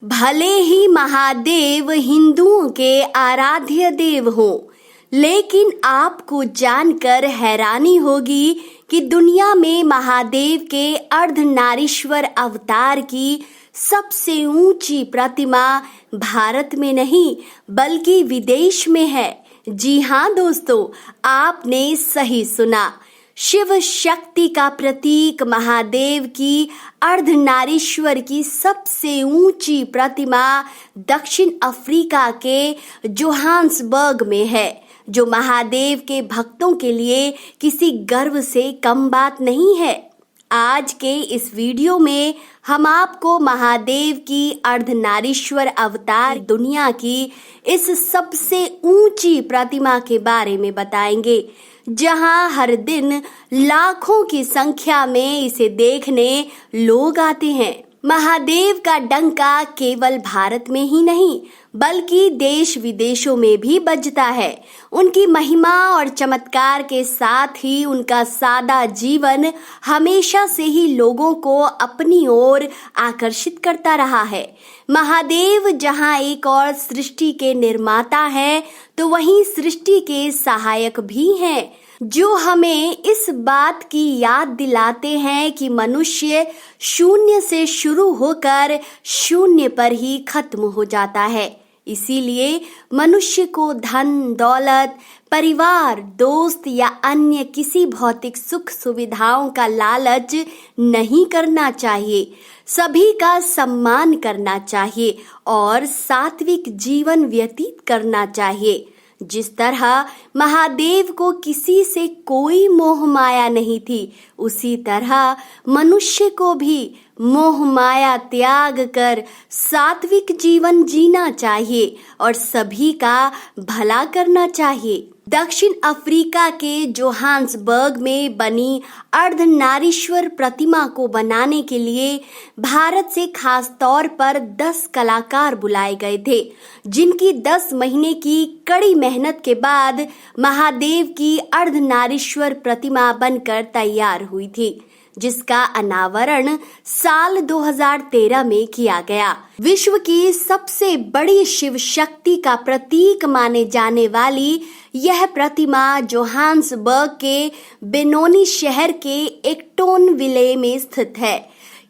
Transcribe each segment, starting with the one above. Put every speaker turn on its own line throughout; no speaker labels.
भले ही महादेव हिंदुओं के आराध्य देव हो, लेकिन आपको जानकर हैरानी होगी कि दुनिया में महादेव के अर्धनारीश्वर अवतार की सबसे ऊंची प्रतिमा भारत में नहीं बल्कि विदेश में है। जी हाँ दोस्तों, आपने सही सुना। शिव शक्ति का प्रतीक महादेव की अर्धनारीश्वर की सबसे ऊंची प्रतिमा दक्षिण अफ्रीका के जोहान्सबर्ग में है, जो महादेव के भक्तों के लिए किसी गर्व से कम बात नहीं है। आज के इस वीडियो में हम आपको महादेव की अर्धनारीश्वर अवतार दुनिया की इस सबसे ऊंची प्रतिमा के बारे में बताएंगे, जहां हर दिन लाखों की संख्या में इसे देखने लोग आते हैं। महादेव का डंका केवल भारत में ही नहीं बल्कि देश विदेशों में भी बजता है। उनकी महिमा और चमत्कार के साथ ही उनका सादा जीवन हमेशा से ही लोगों को अपनी ओर आकर्षित करता रहा है। महादेव जहां एक और सृष्टि के निर्माता हैं, तो वहीं सृष्टि के सहायक भी हैं, जो हमें इस बात की याद दिलाते हैं कि मनुष्य शून्य से शुरू होकर शून्य पर ही खत्म हो जाता है। इसीलिए मनुष्य को धन, दौलत, परिवार, दोस्त या अन्य किसी भौतिक सुख सुविधाओं का लालच नहीं करना चाहिए। सभी का सम्मान करना चाहिए और सात्विक जीवन व्यतीत करना चाहिए। जिस तरह महादेव को किसी से कोई मोह माया नहीं थी, उसी तरह मनुष्य को भी मोह माया त्याग कर सात्विक जीवन जीना चाहिए और सभी का भला करना चाहिए। दक्षिण अफ्रीका के जोहान्सबर्ग में बनी अर्धनारीश्वर प्रतिमा को बनाने के लिए भारत से खास तौर पर 10 कलाकार बुलाए गए थे, जिनकी 10 महीने की कड़ी मेहनत के बाद महादेव की अर्धनारीश्वर प्रतिमा बनकर तैयार हुई थी, जिसका अनावरण साल 2013 में किया गया। विश्व की सबसे बड़ी शिव शक्ति का प्रतीक माने जाने वाली यह प्रतिमा जोहान्सबर्ग के बेनोनी शहर के एक्टोन विले में स्थित है।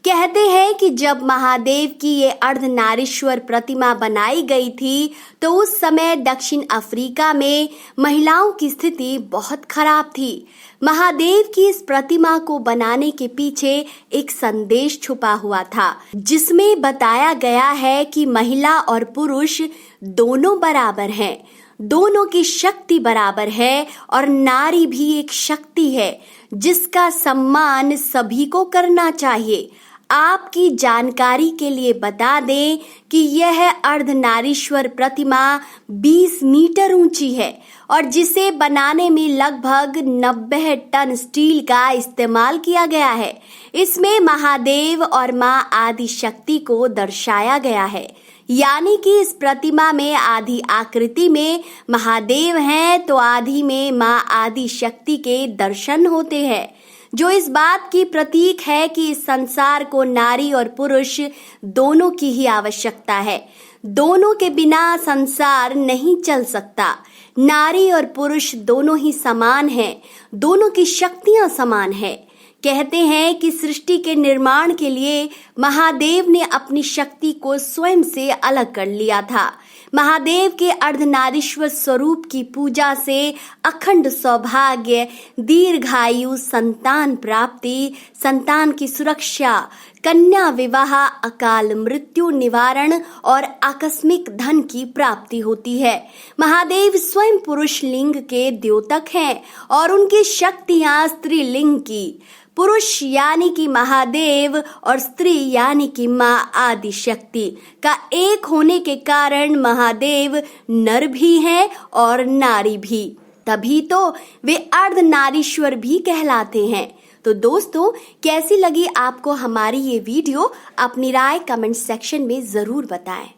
कहते हैं कि जब महादेव की ये अर्धनारीश्वर प्रतिमा बनाई गई थी, तो उस समय दक्षिण अफ्रीका में महिलाओं की स्थिति बहुत खराब थी। महादेव की इस प्रतिमा को बनाने के पीछे एक संदेश छुपा हुआ था, जिसमें बताया गया है कि महिला और पुरुष दोनों बराबर हैं, दोनों की शक्ति बराबर है और नारी भी एक शक्ति है जिसका सम्मान सभी को करना चाहिए। आपकी जानकारी के लिए बता दें कि यह अर्धनारीश्वर प्रतिमा 20 मीटर ऊंची है और जिसे बनाने में लगभग 90 टन स्टील का इस्तेमाल किया गया है। इसमें महादेव और मां आदि शक्ति को दर्शाया गया है, यानी कि इस प्रतिमा में आधी आकृति में महादेव हैं तो आधी में मां आदि शक्ति के दर्शन होते हैं, जो इस बात की प्रतीक है कि इस संसार को नारी और पुरुष दोनों की ही आवश्यकता है। दोनों के बिना संसार नहीं चल सकता। नारी और पुरुष दोनों ही समान हैं, दोनों की शक्तियां समान हैं। कहते हैं कि सृष्टि के निर्माण के लिए महादेव ने अपनी शक्ति को स्वयं से अलग कर लिया था। महादेव के अर्धनारीश्वर स्वरूप की पूजा से अखंड सौभाग्य, दीर्घायु, संतान प्राप्ति, संतान की सुरक्षा, कन्या विवाह, अकाल मृत्यु निवारण और आकस्मिक धन की प्राप्ति होती है। महादेव स्वयं पुरुष लिंग के द्योतक हैं और उनकी शक्तियां स्त्रीलिंग की। पुरुष यानी कि महादेव और स्त्री यानी कि मां आदि शक्ति का एक होने के कारण महादेव नर भी हैं और नारी भी, तभी तो वे अर्धनारीश्वर भी कहलाते हैं। तो दोस्तों, कैसी लगी आपको हमारी ये वीडियो? अपनी राय कमेंट सेक्शन में जरूर बताएं।